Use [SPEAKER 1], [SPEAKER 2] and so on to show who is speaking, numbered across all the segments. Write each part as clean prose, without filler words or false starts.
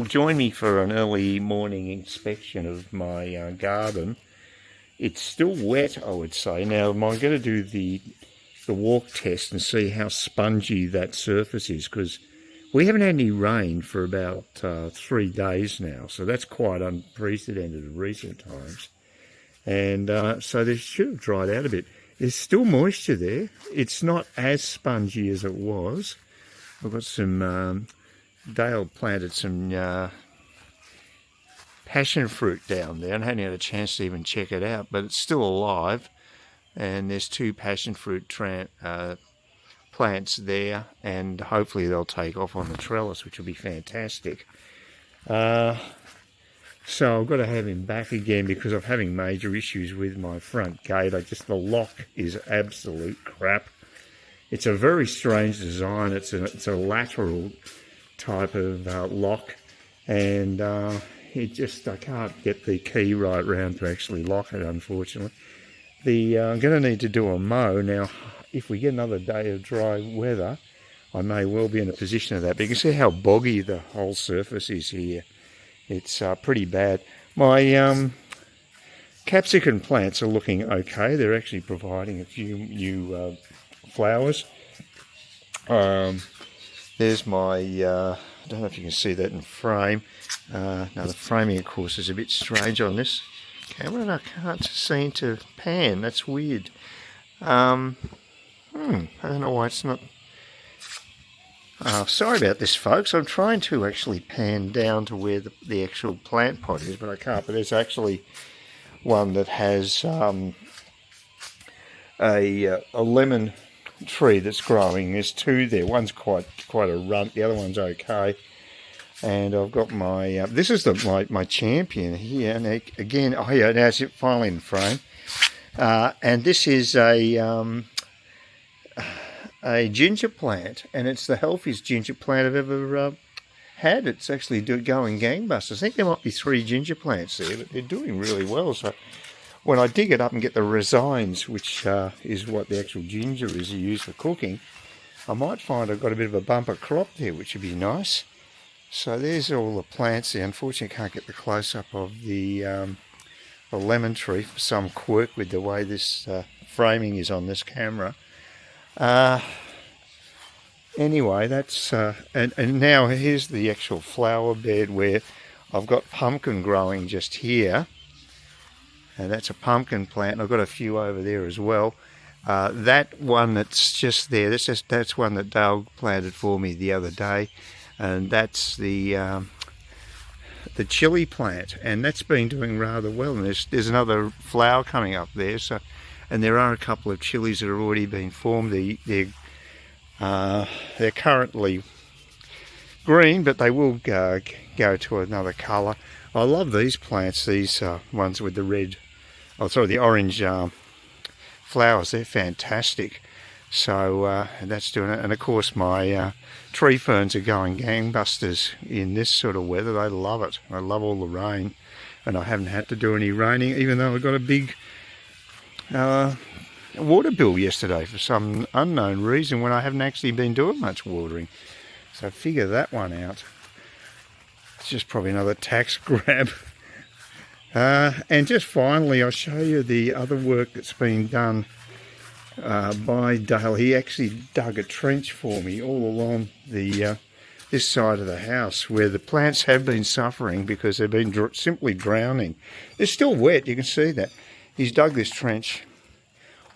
[SPEAKER 1] Join me for an early morning inspection of my garden. It's still wet, I would say. Now, I'm going to do the walk test and see how spongy that surface is, because we haven't had any rain for about 3 days now, so that's quite unprecedented in recent times. And so they should have dried out a bit. There's still moisture there. It's not as spongy as it was. I've got some Dale planted some passion fruit down there. I haven't had a chance to even check it out, but it's still alive. And there's 2 passion fruit plants there, and hopefully they'll take off on the trellis, which will be fantastic. So I've got to have him back again because I'm having major issues with my front gate. The lock is absolute crap. It's a very strange design. It's a lateral type of lock, and I can't get the key right round to actually lock it, unfortunately. I'm going to need to do a mow. Now, if we get another day of dry weather, I may well be in a position of that. But you can see how boggy the whole surface is here. It's pretty bad. My capsicum plants are looking okay. They're actually providing a few new flowers. There's my, I don't know if you can see that in frame. Now the framing, of course, is a bit strange on this camera, and I can't seem to pan. That's weird. I don't know why it's not. Sorry about this, folks. I'm trying to actually pan down to where the actual plant pot is, but I can't. But there's actually one that has a lemon tree that's growing. There's 2 there. One's quite a runt. The other one's okay. And I've got my this is my champion here. And again, oh yeah, now it's finally in frame. And this is a ginger plant, and it's the healthiest ginger plant I've ever had. It's actually going gangbusters. I think there might be 3 ginger plants there, but they're doing really well. So when I dig it up and get the resines, which is what the actual ginger is you use for cooking, I might find I've got a bit of a bumper crop there, which would be nice. So there's all the plants there. Unfortunately, I can't get the close-up of the lemon tree for some quirk with the way this framing is on this camera. Anyway, that's and now here's the actual flower bed where I've got pumpkin growing just here, and that's a pumpkin plant. I've got a few over there as well. That one that's just there, that's one that Dale planted for me the other day, and that's the chili plant, and that's been doing rather well. And there's another flower coming up there. So. And there are a couple of chilies that have already been formed. They're currently green, but they will go to another colour. I love these plants, these ones with the the orange flowers. They're fantastic. So that's doing it. And of course my tree ferns are going gangbusters in this sort of weather. They love it. I love all the rain. And I haven't had to do any raining, even though I got a big water bill yesterday for some unknown reason when I haven't actually been doing much watering. So figure that one out. It's just probably another tax grab. And just finally, I'll show you the other work that's been done by Dale. He actually dug a trench for me all along the this side of the house where the plants have been suffering because they've been simply drowning. They're still wet, you can see that. He's dug this trench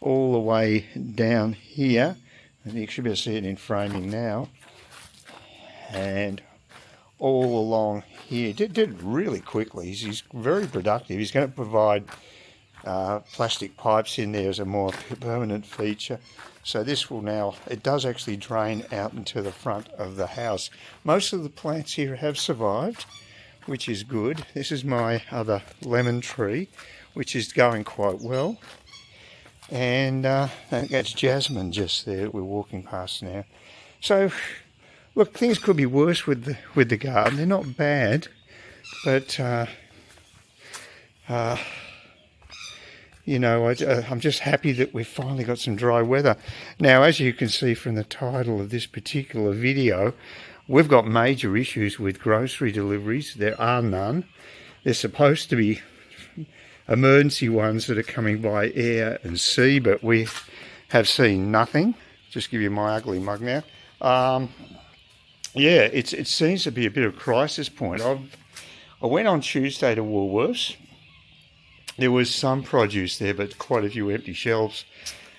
[SPEAKER 1] all the way down here, and you should be able to see it in framing now, and all along here. Did it really quickly. He's very productive. He's going to provide plastic pipes in there as a more permanent feature. So this will now, it does actually drain out into the front of the house. Most of the plants here have survived, which is good. This is my other lemon tree, which is going quite well. And that's jasmine just there that we're walking past now. So, look, things could be worse with the garden. They're not bad, but you know, I'm just happy that we've finally got some dry weather. Now, as you can see from the title of this particular video, We've got major issues with grocery deliveries. There are none. There's supposed to be emergency ones that are coming by air and sea, but we have seen nothing. Just give you my ugly mug now. Yeah, it seems to be a bit of a crisis point. I went on Tuesday to Woolworths. There was some produce there, but quite a few empty shelves.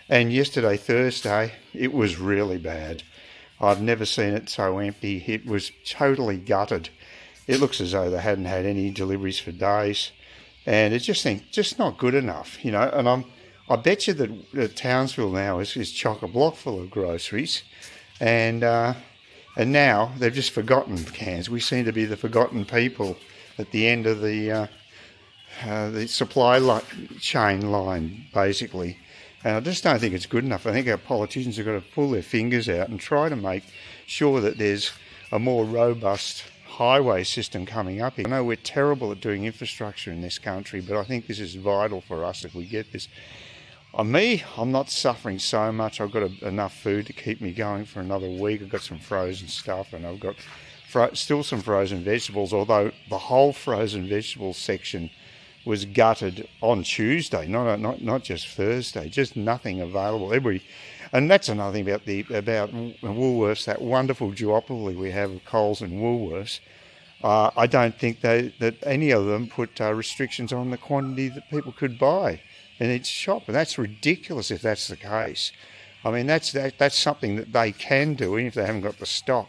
[SPEAKER 1] And yesterday, Thursday, it was really bad. I've never seen it so empty. It was totally gutted. It looks as though they hadn't had any deliveries for days. And it's just not good enough, you know. And I bet you that Townsville now is chock-a-block full of groceries. And now they've just forgotten Cairns. We seem to be the forgotten people at the end of the supply chain line, basically. And I just don't think it's good enough. I think our politicians have got to pull their fingers out and try to make sure that there's a more robust highway system coming up here. I know we're terrible at doing infrastructure in this country, but I think this is vital for us if we get this. I'm not suffering so much. I've got enough food to keep me going for another week. I've got some frozen stuff, and I've got still some frozen vegetables, although the whole frozen vegetables section was gutted on Tuesday, not just Thursday, just nothing available. And that's another thing about Woolworths, that wonderful duopoly we have of Coles and Woolworths. I don't think that any of them put restrictions on the quantity that people could buy in each shop, and that's ridiculous if that's the case. I mean, that's something that they can do, even if they haven't got the stock.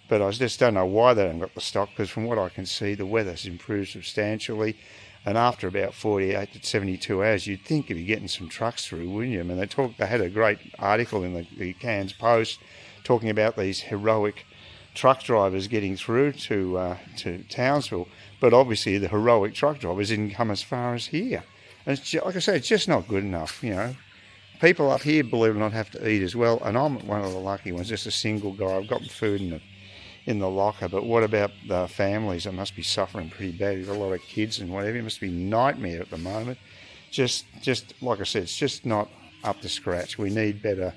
[SPEAKER 1] But I just don't know why they haven't got the stock, because from what I can see, the weather's improved substantially. And after about 48 to 72 hours, you'd think you'd be getting some trucks through, wouldn't you? I mean, they had a great article in the Cairns Post talking about these heroic truck drivers getting through to Townsville. But obviously the heroic truck drivers didn't come as far as here. And like I say, it's just not good enough, you know. People up here, believe it or not, have to eat as well. And I'm one of the lucky ones, just a single guy. I've got food in the locker, but what about the families that must be suffering pretty bad? There's a lot of kids and whatever. It must be a nightmare at the moment. Just like I said, it's just not up to scratch. We need better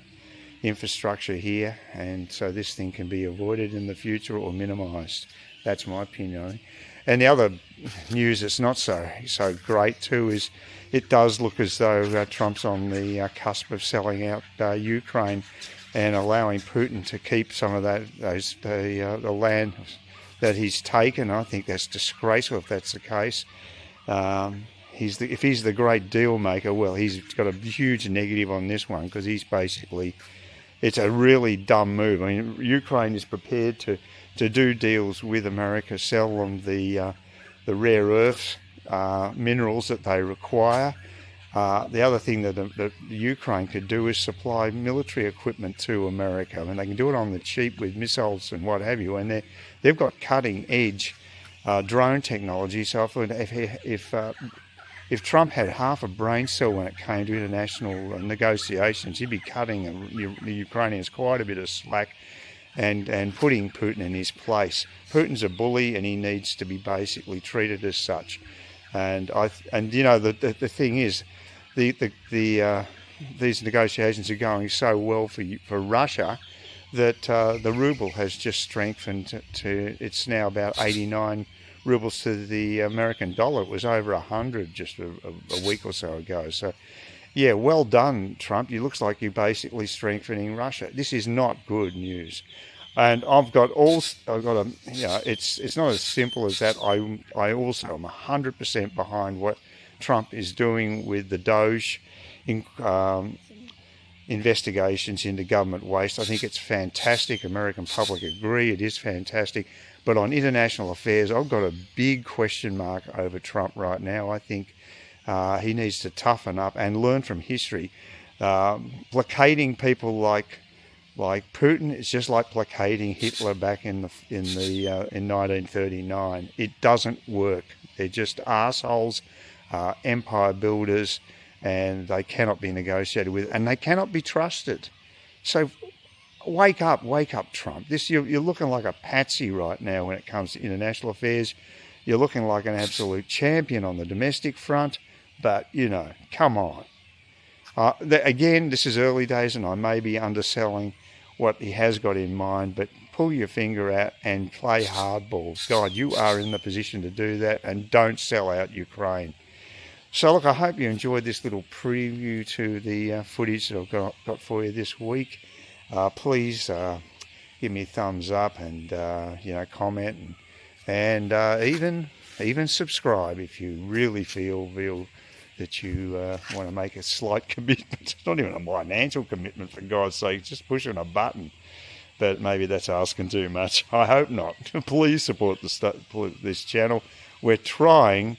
[SPEAKER 1] infrastructure here, and so this thing can be avoided in the future or minimised. That's my opinion on it. And the other news that's not so great too is it does look as though Trump's on the cusp of selling out Ukraine and allowing Putin to keep some of the land that he's taken. I think that's disgraceful if that's the case. If he's the great deal maker, well, he's got a huge negative on this one, because it's a really dumb move. I mean, Ukraine is prepared to do deals with America, sell them the rare earths, minerals that they require. The other thing that Ukraine could do is supply military equipment to America. I mean, they can do it on the cheap with missiles and what have you, and they've got cutting-edge drone technology. So if Trump had half a brain cell when it came to international negotiations, he'd be cutting the Ukrainians quite a bit of slack and putting Putin in his place. Putin's a bully, and he needs to be basically treated as such. And you know, the thing is, these negotiations are going so well for Russia that the ruble has just strengthened to it's now about 89 rubles to the American dollar. It was over 100 just a week or so ago. So, yeah, well done, Trump. It looks like you're basically strengthening Russia. This is not good news. And it's not as simple as that. I also am 100% behind what Trump is doing with the Doge investigations into government waste. I think it's fantastic. American public agree it is fantastic. But on international affairs, I've got a big question mark over Trump right now. I think he needs to toughen up and learn from history. Placating people like Putin is just like placating Hitler back in 1939. It doesn't work. They're just assholes, empire builders, and they cannot be negotiated with, and they cannot be trusted. So wake up, Trump. You're looking like a patsy right now when it comes to international affairs. You're looking like an absolute champion on the domestic front, but, you know, come on. Again, this is early days, and I may be underselling what he has got in mind, but pull your finger out and play hardball. God, you are in the position to do that, and don't sell out Ukraine. So look, I hope you enjoyed this little preview to the footage that I've got for you this week. Please give me a thumbs up and comment and even subscribe if you really feel that you want to make a slight commitment. It's not even a financial commitment, for God's sake, just pushing a button. But maybe that's asking too much. I hope not. Please support this channel. We're trying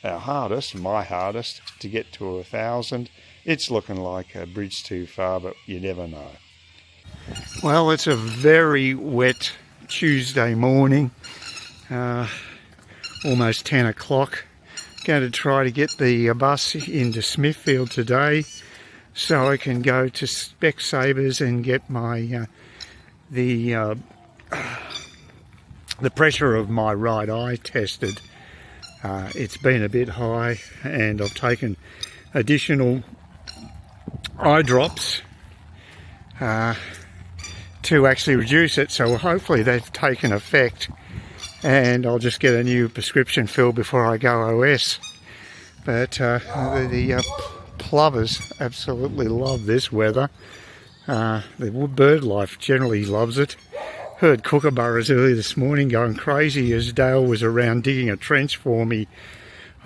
[SPEAKER 1] our hardest, my hardest, to get to 1,000. It's looking like a bridge too far, but you never know. Well, it's a very wet Tuesday morning, almost 10 o'clock. Going to try to get the bus into Smithfield today so I can go to Specsavers and get my the pressure of my right eye tested. It's been a bit high, and I've taken additional eye drops to actually reduce it, so hopefully they've taken effect and I'll just get a new prescription filled before I go OS. But the plovers absolutely love this weather. The bird life generally loves it. Heard kookaburras early this morning going crazy as Dale was around digging a trench for me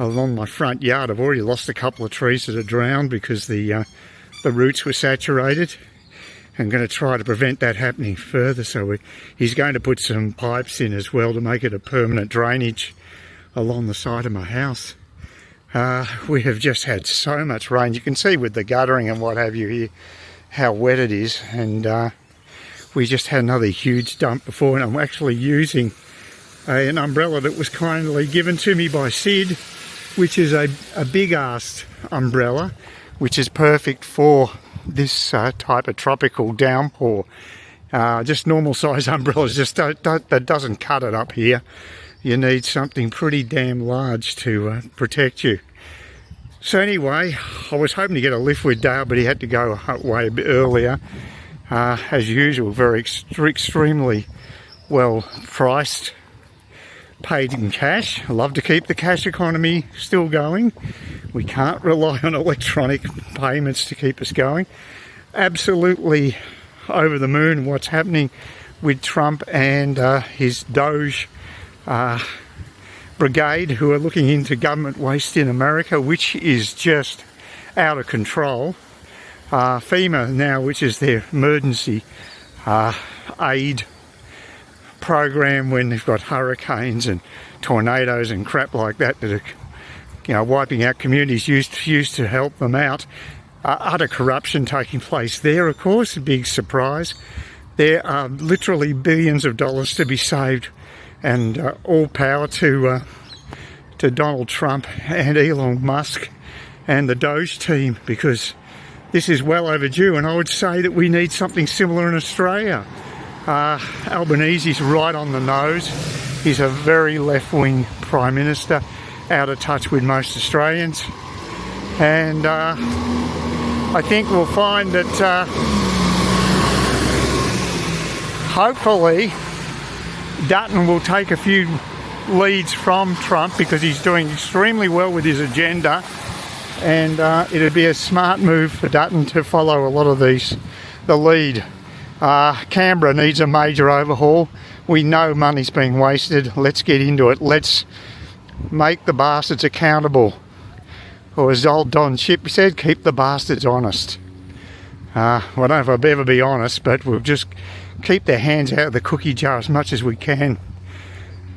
[SPEAKER 1] along my front yard. I've already lost a couple of trees that are drowned because the roots were saturated. I'm going to try to prevent that happening further, so he's going to put some pipes in as well to make it a permanent drainage along the side of my house. We have just had so much rain. You can see with the guttering and what have you here how wet it is, and we just had another huge dump before, and I'm actually using an umbrella that was kindly given to me by Sid, which is a big-assed umbrella, which is perfect for this type of tropical downpour. Just normal size umbrellas just that doesn't cut it up here. You need something pretty damn large to protect you. So anyway, I was hoping to get a lift with Dale, but he had to go away a bit earlier. As usual, very extremely well priced. Paid in cash. I love to keep the cash economy still going. We can't rely on electronic payments to keep us going. Absolutely over the moon what's happening with Trump and his Doge brigade, who are looking into government waste in America, which is just out of control. FEMA now, which is their emergency aid program when they've got hurricanes and tornadoes and crap like that that are wiping out communities, used to help them out. Utter corruption taking place there, of course, a big surprise. There are literally billions of dollars to be saved, and all power to Donald Trump and Elon Musk and the Doge team, because this is well overdue, and I would say that we need something similar in Australia. Albanese's right on the nose. He's a very left-wing Prime Minister, out of touch with most Australians, and I think we'll find that hopefully Dutton will take a few leads from Trump, because he's doing extremely well with his agenda, and it'd be a smart move for Dutton to follow a lot of the lead. Canberra needs a major overhaul. We know money's being wasted. Let's get into it. Let's make the bastards accountable. Or as old Don Chip said, keep the bastards honest. I don't know if I'll ever be honest, but we'll just keep their hands out of the cookie jar as much as we can.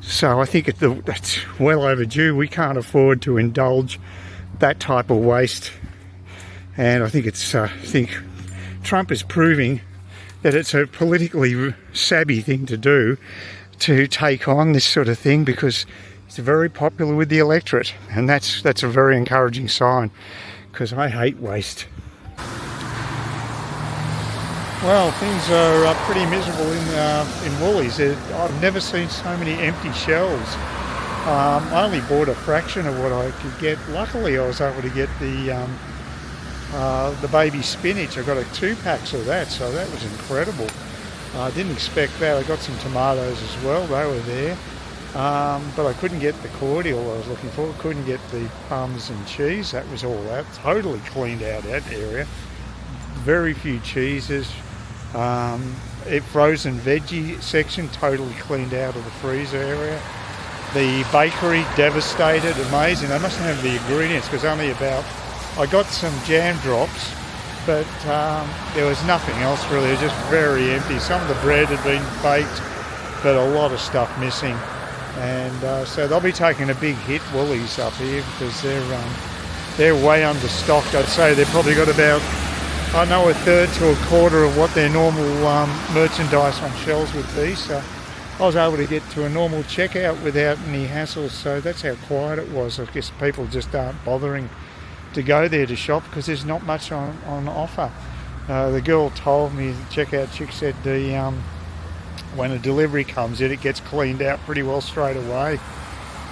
[SPEAKER 1] So I think it's well overdue. We can't afford to indulge that type of waste. And I think Trump is proving that it's a politically savvy thing to do, to take on this sort of thing, because it's very popular with the electorate, and that's a very encouraging sign, because I hate waste. Well, things are pretty miserable in Woolies. I've never seen so many empty shelves. I only bought a fraction of what I could get. Luckily, I was able to get the baby spinach. I got 2 packs of that, so that was incredible. I didn't expect that. I got some tomatoes as well, they were there. But I couldn't get the cordial I was looking for. Couldn't get the Parmesan cheese. That was all out. Totally cleaned out that area. Very few cheeses. Frozen veggie section totally cleaned out of the freezer area. The bakery devastated. Amazing. They mustn't have the ingredients because I got some jam drops, but there was nothing else really. It was just very empty. Some of the bread had been baked, but a lot of stuff missing. And so they'll be taking a big hit, Woolies up here, because they're way understocked. I'd say they've probably got about, I know, a third to a quarter of what their normal merchandise on shelves would be. So I was able to get to a normal checkout without any hassle. So that's how quiet it was. I guess people just aren't bothering to go there to shop because there's not much on offer. The girl told me, the checkout chick said, when a delivery comes in, it gets cleaned out pretty well straight away.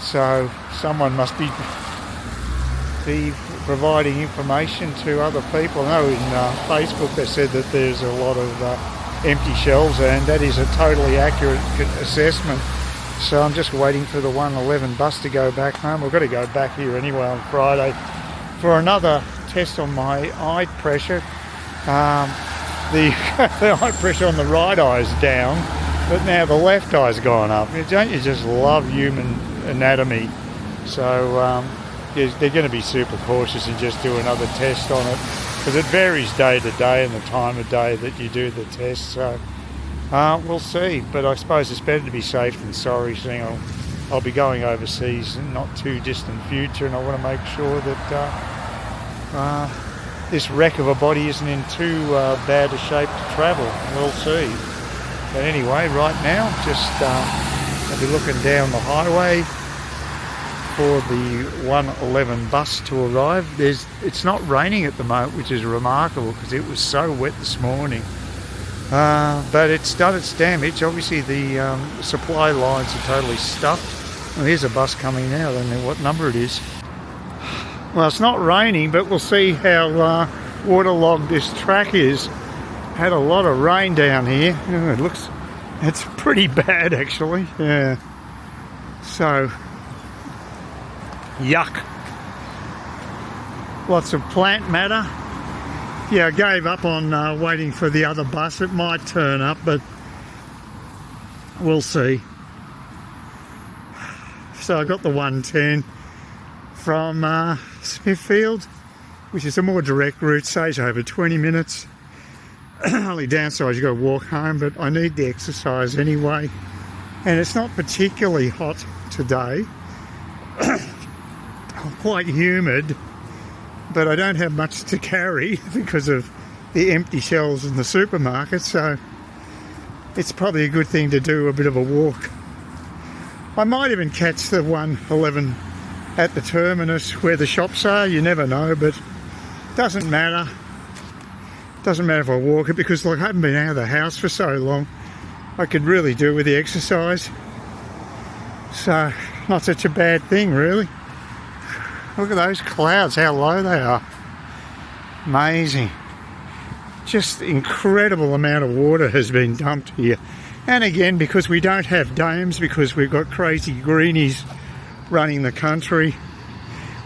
[SPEAKER 1] So someone must be providing information to other people. I know in Facebook they said that there's a lot of empty shelves, and that is a totally accurate assessment. So I'm just waiting for the 1:11 bus to go back home. I've got to go back here anyway on Friday for another test on my eye pressure. The eye pressure on the right eye is down, but now the left eye's gone up. Don't you just love human anatomy? So they're going to be super cautious and just do another test on it, because it varies day to day and the time of day that you do the test. So we'll see. But I suppose it's better to be safe than sorry, seeing I'll be going overseas in not too distant future, and I want to make sure that this wreck of a body isn't in too bad a shape to travel. We'll see. But anyway, right now, just I'll be looking down the highway for the 1:11 bus to arrive. It's not raining at the moment, which is remarkable because it was so wet this morning. But it's done its damage. Obviously, the supply lines are totally stuffed. Well, here's a bus coming now. I don't know what number it is. Well, it's not raining, but we'll see how waterlogged this track is. Had a lot of rain down here. It's pretty bad actually. Yeah. So, yuck. Lots of plant matter. Yeah, I gave up on waiting for the other bus. It might turn up, but we'll see. So I got the 110 from Smithfield, which is a more direct route, saves over 20 minutes. Only downside, you've got to walk home, but I need the exercise anyway. And it's not particularly hot today. Quite humid, but I don't have much to carry because of the empty shelves in the supermarket, so it's probably a good thing to do a bit of a walk. I might even catch the 1:11 at the terminus where the shops are. You never know, but doesn't matter. Doesn't matter if I walk it, because like I haven't been out of the house for so long. I could really do with the exercise. So, not such a bad thing really. Look at those clouds, how low they are. Amazing. Just incredible amount of water has been dumped here. And again, because we don't have dams, because we've got crazy greenies running the country,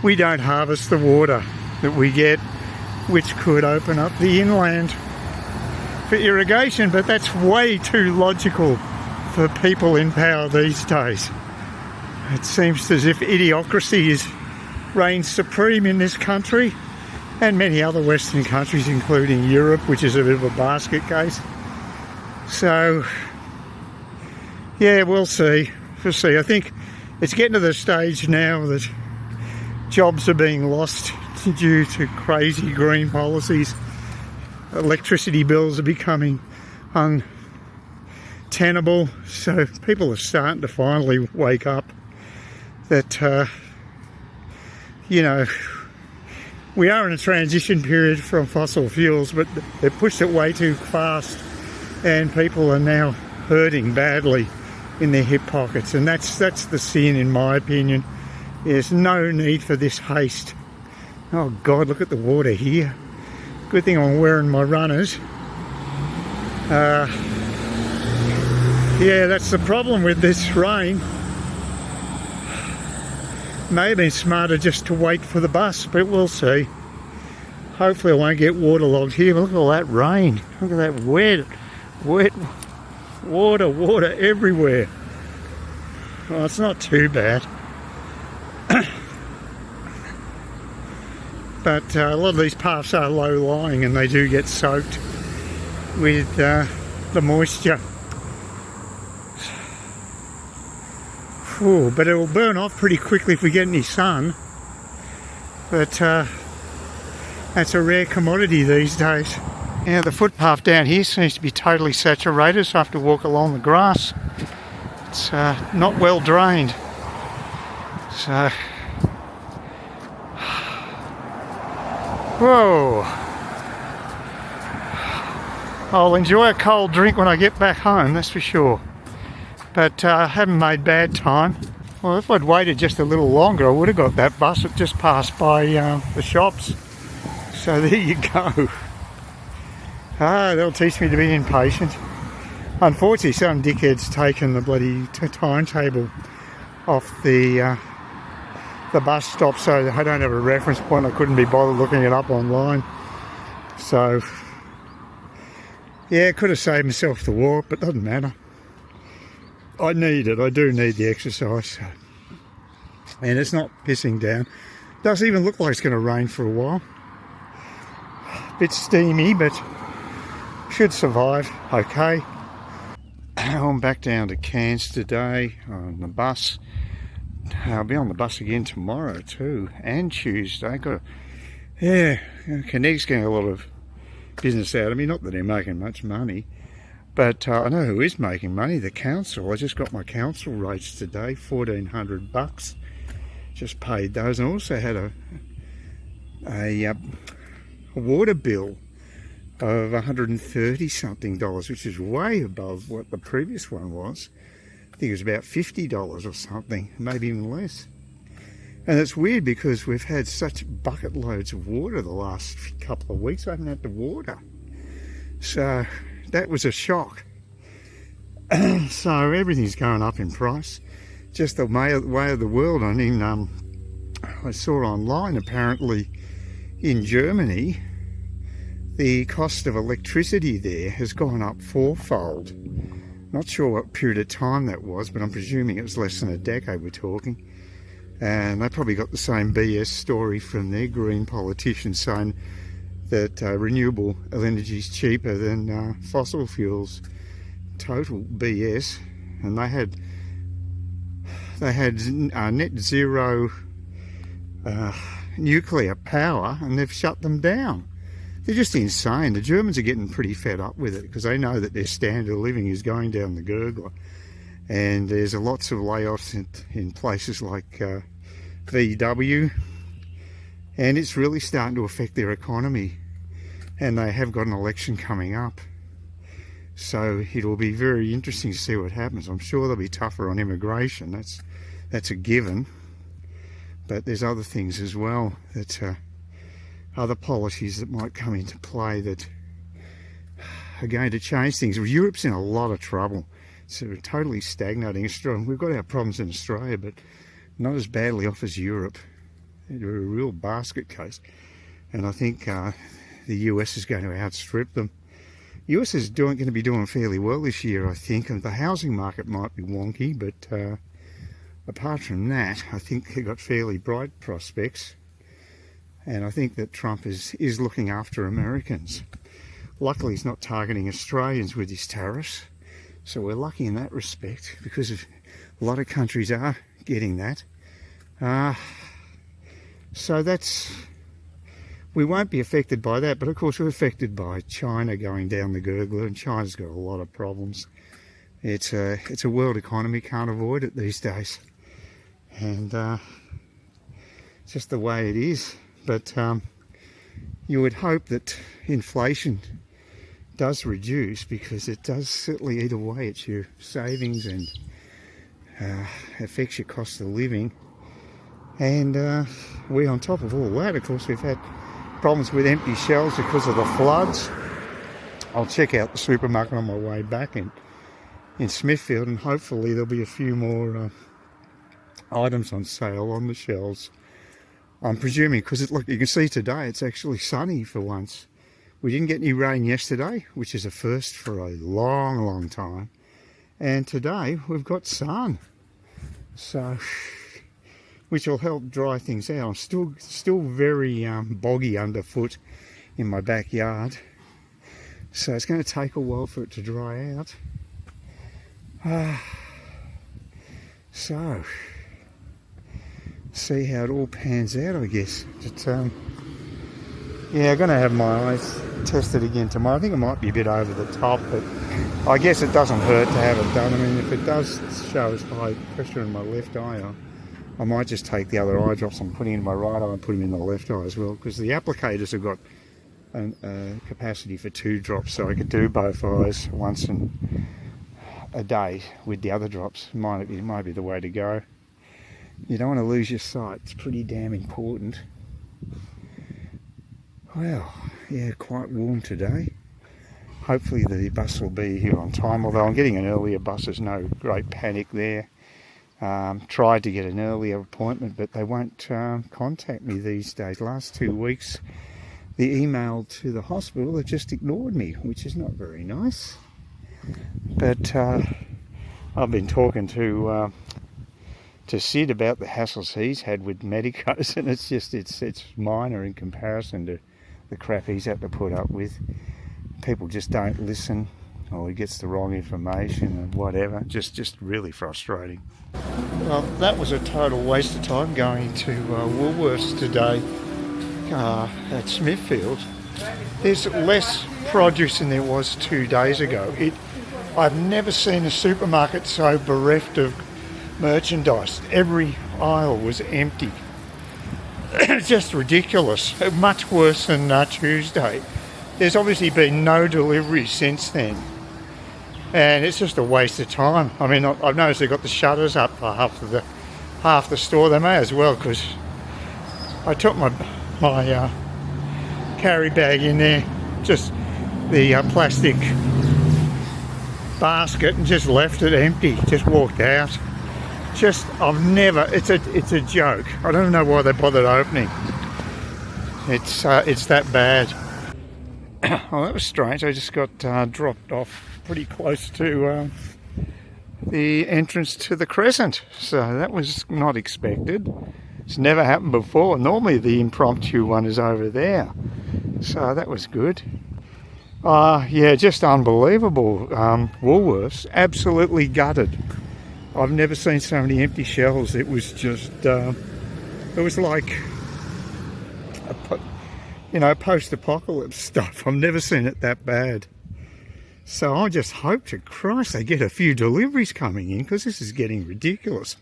[SPEAKER 1] we don't harvest the water that we get, which could open up the inland for irrigation, but that's way too logical for people in power these days. It seems as if idiocracy reigns supreme in this country and many other Western countries, including Europe, which is a bit of a basket case. So, yeah, we'll see. We'll see. I think it's getting to the stage now that jobs are being lost due to crazy green policies. Electricity bills are becoming untenable, so people are starting to finally wake up that you know, we are in a transition period from fossil fuels, but they've pushed it way too fast and people are now hurting badly in their hip pockets, and that's the sin, in my opinion. There's no need for this haste. Oh God, look at the water here. Good thing I'm wearing my runners. Yeah, that's the problem with this rain. May have been smarter just to wait for the bus, but we'll see. Hopefully I won't get waterlogged here. Look at all that rain. Look at that wet water everywhere. Well, it's not too bad. But a lot of these paths are low-lying and they do get soaked with the moisture. Ooh, but it will burn off pretty quickly if we get any sun. But that's a rare commodity these days. Now the footpath down here seems to be totally saturated, so I have to walk along the grass. It's not well drained. So, whoa. I'll enjoy a cold drink when I get back home, that's for sure. But I haven't made bad time. Well, if I'd waited just a little longer, I would have got that bus that just passed by the shops. So there you go. They'll teach me to be impatient. Unfortunately, some dickhead's taken the bloody timetable off the bus stop, so I don't have a reference point. I couldn't be bothered looking it up online. So, yeah, could have saved myself the walk, but doesn't matter. I need it. I do need the exercise. So. And it's not pissing down. Doesn't even look like it's going to rain for a while. Bit steamy, but should survive okay. I'm back down to Cairns today on the bus. I'll be on the bus again tomorrow too, and Tuesday. Connect's getting a lot of business out of me. Not that they're making much money, but I know who is making money. The council. I just got my council rates today, $1,400. Just paid those, and I also had a water bill of $130 something, which is way above what the previous one was. I think it was about $50 or something, maybe even less. And it's weird because we've had such bucket loads of water the last couple of weeks. I haven't had to water, so that was a shock. So everything's going up in price. Just the way of the world. I mean, I saw online apparently in Germany the cost of electricity there has gone up fourfold. Not sure what period of time that was, but I'm presuming it was less than a decade we're talking. And they probably got the same BS story from their green politicians saying that renewable energy is cheaper than fossil fuels. Total BS. And they had net zero nuclear power, and they've shut them down. They're just insane. The Germans are getting pretty fed up with it because they know that their standard of living is going down the gurgler. And there's lots of layoffs in places like VW. And it's really starting to affect their economy. And they have got an election coming up. So it'll be very interesting to see what happens. I'm sure they'll be tougher on immigration. That's a given. But there's other things as well that... other policies that might come into play that are going to change things. Europe's in a lot of trouble. So we're totally stagnating. We've got our problems in Australia, but not as badly off as Europe. They're a real basket case. And I think the US is going to outstrip them. The US is going to be doing fairly well this year, I think. And the housing market might be wonky, but apart from that, I think they've got fairly bright prospects. And I think that Trump is looking after Americans. Luckily, he's not targeting Australians with his tariffs. So we're lucky in that respect, because a lot of countries are getting that. So we won't be affected by that. But of course, we're affected by China going down the gurgler, and China's got a lot of problems. It's a world economy, can't avoid it these days. And it's just the way it is. But you would hope that inflation does reduce, because it does certainly eat away at your savings and affects your cost of living. And we, on top of all that, of course, we've had problems with empty shelves because of the floods. I'll check out the supermarket on my way back and in Smithfield, and hopefully there'll be a few more items on sale on the shelves. I'm presuming, because look, you can see today it's actually sunny for once. We didn't get any rain yesterday, which is a first for a long time, and today we've got sun, so which will help dry things out. I'm still very boggy underfoot in my backyard, so it's going to take a while for it to dry out. So see how it all pans out, I guess. But, yeah, I'm going to have my eyes tested again tomorrow. I think it might be a bit over the top, but I guess it doesn't hurt to have it done. I mean, if it does show as high pressure in my left eye, I might just take the other eye drops I'm putting in my right eye and put them in the left eye as well, because the applicators have got a capacity for 2 drops, so I could do both eyes once in a day with the other drops. Might be the way to go. You don't want to lose your sight. It's pretty damn important. Well, yeah, quite warm today. Hopefully the bus will be here on time, although I'm getting an earlier bus. There's no great panic there. Tried to get an earlier appointment, but they won't contact me these days. Last 2 weeks, the email to the hospital, they've just ignored me, which is not very nice. But I've been talking to Sid about the hassles he's had with medicos, and it's minor in comparison to the crap he's had to put up with. People just don't listen, or he gets the wrong information and whatever. Just really frustrating. Well, that was a total waste of time going to Woolworths today at Smithfield. There's less produce than there was 2 days ago. I've never seen a supermarket so bereft of merchandise. Every aisle was empty. It's just ridiculous. Much worse than Tuesday. There's obviously been no delivery since then, and it's just a waste of time. I mean, I've noticed they've got the shutters up for half the store. They may as well, because I took my carry bag in there, just the plastic basket, and just left it empty. Just walked out. It's a joke. I don't know why they bothered opening. It's that bad. Oh, that was strange. I just got dropped off pretty close to the entrance to the Crescent, so that was not expected. It's never happened before. Normally the impromptu one is over there, so that was good. Yeah, just unbelievable. Woolworths absolutely gutted. I've never seen so many empty shelves. It was just, it was like, post-apocalypse stuff. I've never seen it that bad. So I just hope to Christ they get a few deliveries coming in, because this is getting ridiculous.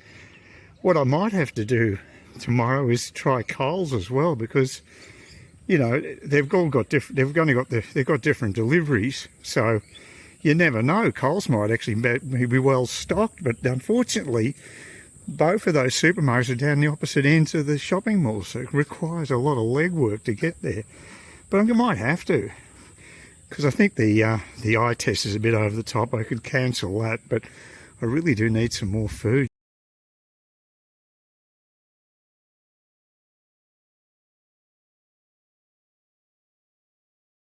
[SPEAKER 1] What I might have to do tomorrow is try Coles as well, because, they've got different deliveries, so you never know. Coles might actually be well stocked, but unfortunately, both of those supermarkets are down the opposite ends of the shopping mall, so it requires a lot of legwork to get there. But I might have to, because I think the eye test is a bit over the top. I could cancel that, but I really do need some more food.